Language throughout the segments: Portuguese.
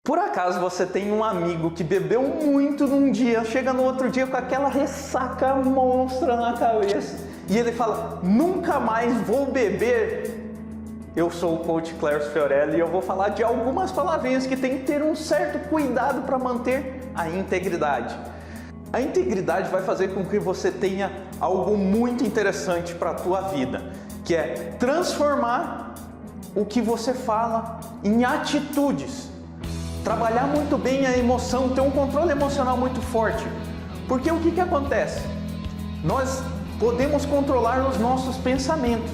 Por acaso você tem um amigo que bebeu muito num dia, chega no outro dia com aquela ressaca monstra na cabeça e ele fala, nunca mais vou beber? Eu sou o coach Clércio Fiorelli e eu vou falar de algumas palavrinhas que tem que ter um certo cuidado para manter a integridade. A integridade vai fazer com que você tenha algo muito interessante para a tua vida, que é transformar o que você fala em atitudes. Trabalhar muito bem a emoção, ter um controle emocional muito forte. Porque o que acontece? Nós podemos controlar os nossos pensamentos.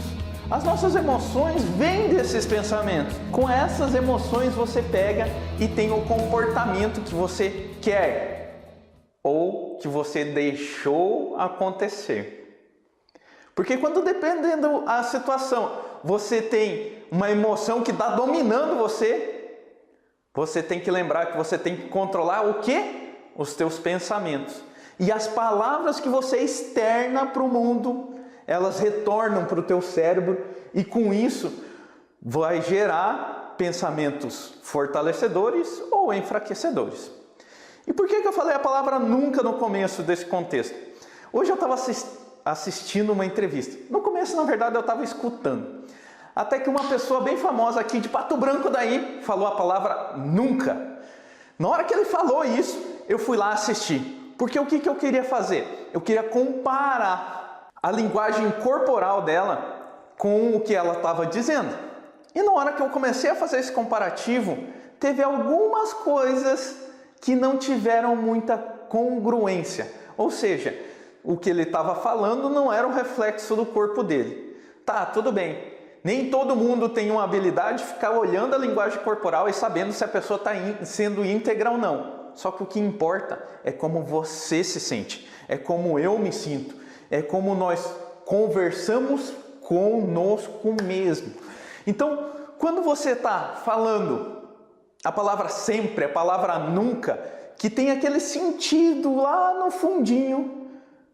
As nossas emoções vêm desses pensamentos. Com essas emoções você pega e tem o comportamento que você quer ou que você deixou acontecer. Porque quando, dependendo da situação, você tem uma emoção que está dominando você, você tem que lembrar que você tem que controlar o quê? Os teus pensamentos. E as palavras que você externa para o mundo, elas retornam para o teu cérebro e com isso vai gerar pensamentos fortalecedores ou enfraquecedores. E por que eu falei a palavra nunca no começo desse contexto? Hoje eu estava assistindo uma entrevista. No começo, na verdade, eu estava escutando. Até que uma pessoa bem famosa aqui de Pato Branco daí falou a palavra nunca. Na hora que ele falou isso, eu fui lá assistir. Porque o que eu queria fazer? Eu queria comparar a linguagem corporal dela com o que ela estava dizendo. E na hora que eu comecei a fazer esse comparativo, teve algumas coisas que não tiveram muita congruência. Ou seja, o que ele estava falando não era o reflexo do corpo dele. Tá, tudo bem. Nem todo mundo tem uma habilidade de ficar olhando a linguagem corporal e sabendo se a pessoa está sendo íntegra ou não. Só que o que importa é como você se sente, é como eu me sinto, é como nós conversamos conosco mesmo. Então, quando você está falando a palavra sempre, a palavra nunca, que tem aquele sentido lá no fundinho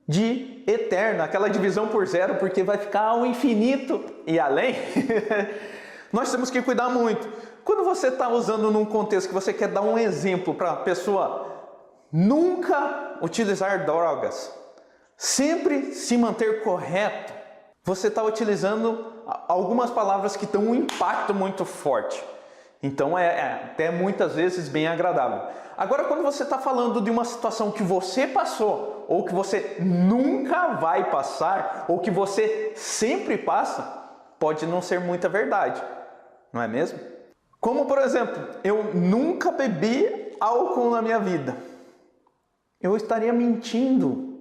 de eterno, aquela divisão por zero, porque vai ficar ao infinito e além, nós temos que cuidar muito. Quando você está usando num contexto que você quer dar um exemplo para a pessoa nunca utilizar drogas, sempre se manter correto, você está utilizando algumas palavras que têm um impacto muito forte. Então é até muitas vezes bem agradável. Agora, quando você está falando de uma situação que você passou, ou que você nunca vai passar, ou que você sempre passa, pode não ser muita verdade, não é mesmo? Como, por exemplo, eu nunca bebi álcool na minha vida. Eu estaria mentindo.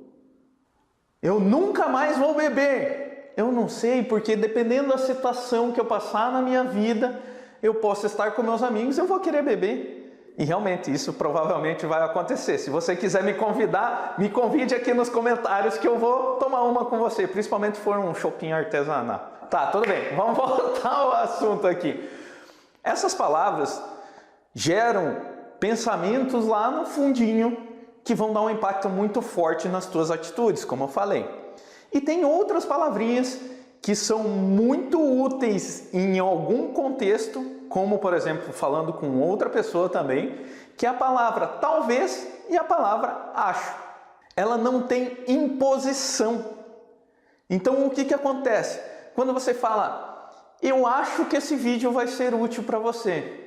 Eu nunca mais vou beber. Eu não sei, porque dependendo da situação que eu passar na minha vida, eu posso estar com meus amigos e eu vou querer beber. E realmente isso provavelmente vai acontecer. Se você quiser me convidar, me convide aqui nos comentários que eu vou tomar uma com você. Principalmente se for um chopinho artesanal. Tá, tudo bem. Vamos voltar ao assunto aqui. Essas palavras geram pensamentos lá no fundinho que vão dar um impacto muito forte nas tuas atitudes, como eu falei. E tem outras palavrinhas que são muito úteis em algum contexto, como por exemplo falando com outra pessoa também, que é a palavra talvez e a palavra acho. Ela não tem imposição. Então o que acontece? Quando você fala, eu acho que esse vídeo vai ser útil para você.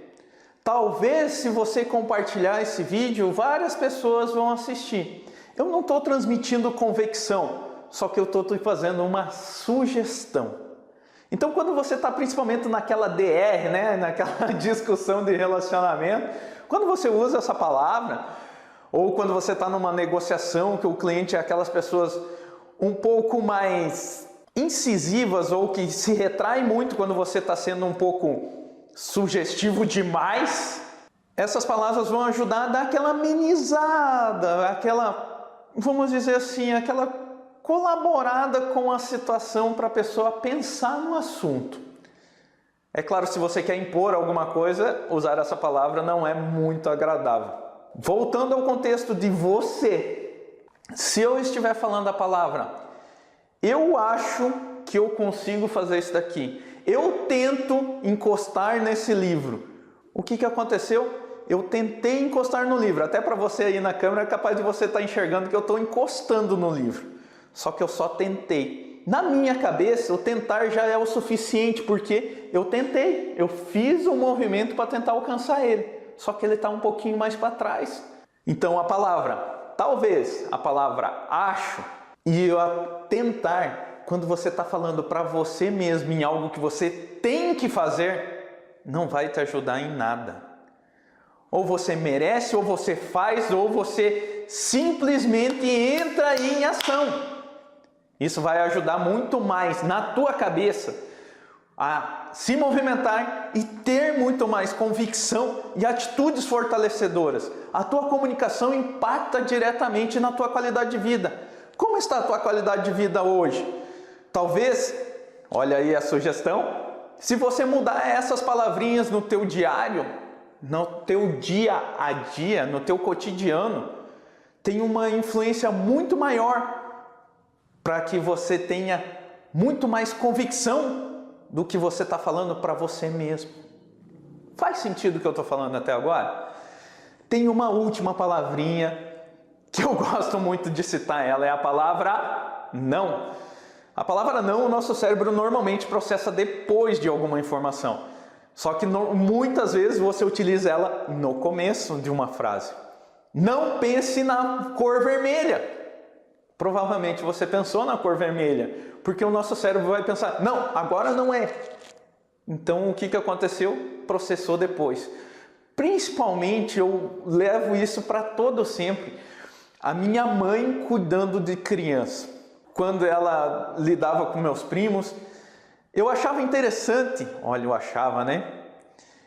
Talvez se você compartilhar esse vídeo, várias pessoas vão assistir. Eu não estou transmitindo convicção, só que eu estou fazendo uma sugestão. Então, quando você está principalmente naquela DR, né, naquela discussão de relacionamento, quando você usa essa palavra, ou quando você está numa negociação que o cliente é aquelas pessoas um pouco mais incisivas ou que se retraem muito quando você está sendo um pouco sugestivo demais, essas palavras vão ajudar a dar aquela amenizada, aquela, vamos dizer assim, aquela colaborada com a situação para a pessoa pensar no assunto. É claro, se você quer impor alguma coisa, usar essa palavra não é muito agradável. Voltando ao contexto de você, se eu estiver falando a palavra, eu acho que eu consigo fazer isso daqui, eu tento encostar nesse livro, o que aconteceu? eu tentei encostar no livro. Até para você aí na câmera é capaz de você estar enxergando que eu estou encostando no livro. Só que eu só tentei. Na minha cabeça, o tentar já é o suficiente, porque eu tentei. Eu fiz um movimento para tentar alcançar ele. Só que ele está um pouquinho mais para trás. Então a palavra talvez, a palavra acho e a tentar, quando você está falando para você mesmo em algo que você tem que fazer, não vai te ajudar em nada. Ou você merece, ou você faz, ou você simplesmente entra em ação. Isso vai ajudar muito mais na tua cabeça a se movimentar e ter muito mais convicção e atitudes fortalecedoras. A tua comunicação impacta diretamente na tua qualidade de vida. Como está a tua qualidade de vida hoje? Talvez, olha aí a sugestão, se você mudar essas palavrinhas no teu diário, no teu dia a dia, no teu cotidiano, tem uma influência muito maior para que você tenha muito mais convicção do que você está falando para você mesmo. Faz sentido o que eu estou falando até agora? Tem uma última palavrinha que eu gosto muito de citar, ela é a palavra não. A palavra não, o nosso cérebro normalmente processa depois de alguma informação. Só que muitas vezes você utiliza ela no começo de uma frase. Não pense na cor vermelha. Provavelmente você pensou na cor vermelha, porque o nosso cérebro vai pensar, não, agora não é. Então o que aconteceu? Processou depois. Principalmente eu levo isso para todo sempre. A minha mãe cuidando de criança. Quando ela lidava com meus primos, eu achava interessante, olha, eu achava, né?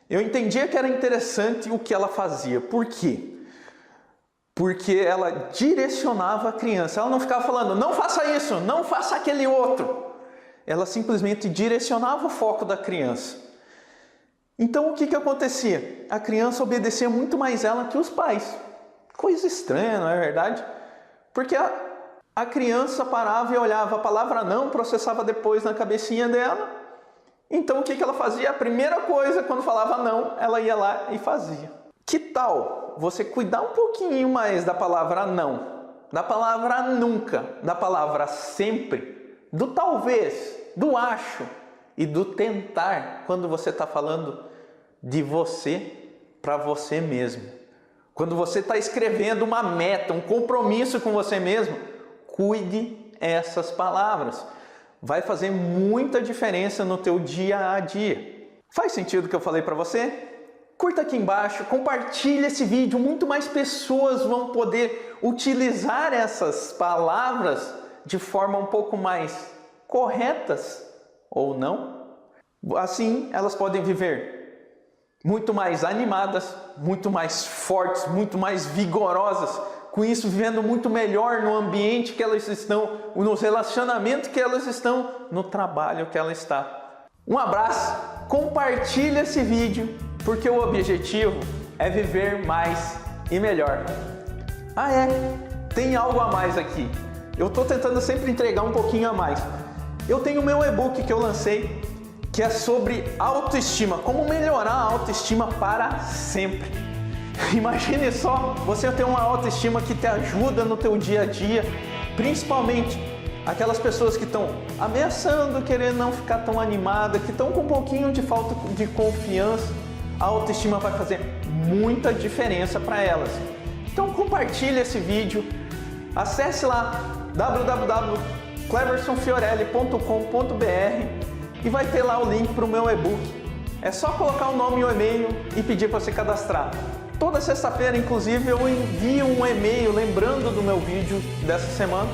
Eu entendia que era interessante o que ela fazia. Por quê? Porque ela direcionava a criança. Ela não ficava falando, não faça isso, não faça aquele outro. Ela simplesmente direcionava o foco da criança. Então o que acontecia? A criança obedecia muito mais ela que os pais. Coisa estranha, não é verdade? Porque a criança parava e olhava a palavra não, processava depois na cabecinha dela. Então o que ela fazia? A primeira coisa, quando falava não, ela ia lá e fazia. Que tal você cuidar um pouquinho mais da palavra não, da palavra nunca, da palavra sempre, do talvez, do acho e do tentar, quando você está falando de você para você mesmo. Quando você está escrevendo uma meta, um compromisso com você mesmo, cuide essas palavras. Vai fazer muita diferença no teu dia a dia. Faz sentido o que eu falei para você? Curta aqui embaixo, compartilhe esse vídeo, muito mais pessoas vão poder utilizar essas palavras de forma um pouco mais corretas ou não. Assim, elas podem viver muito mais animadas, muito mais fortes, muito mais vigorosas, com isso vivendo muito melhor no ambiente que elas estão, nos relacionamentos que elas estão, no trabalho que ela está. Um abraço, compartilhe esse vídeo, porque o objetivo é viver mais e melhor. Ah é, tem algo a mais aqui. Eu estou tentando sempre entregar um pouquinho a mais. Eu tenho o meu e-book que eu lancei, que é sobre autoestima, como melhorar a autoestima para sempre. Imagine só, você ter uma autoestima que te ajuda no teu dia a dia, principalmente aquelas pessoas que estão ameaçando, querendo não ficar tão animada, que estão com um pouquinho de falta de confiança. A autoestima vai fazer muita diferença para elas. Então compartilhe esse vídeo, acesse lá www.cleversonfiorelli.com.br e vai ter lá o link para o meu e-book. É só colocar o nome e o e-mail e pedir para você cadastrar. Toda sexta-feira, inclusive, eu envio um e-mail lembrando do meu vídeo dessa semana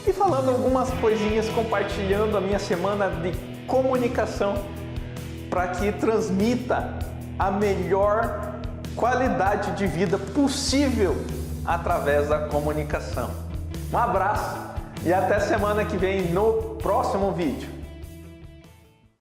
e falando algumas coisinhas, compartilhando a minha semana de comunicação para que transmita a melhor qualidade de vida possível através da comunicação. Um abraço e até semana que vem no próximo vídeo.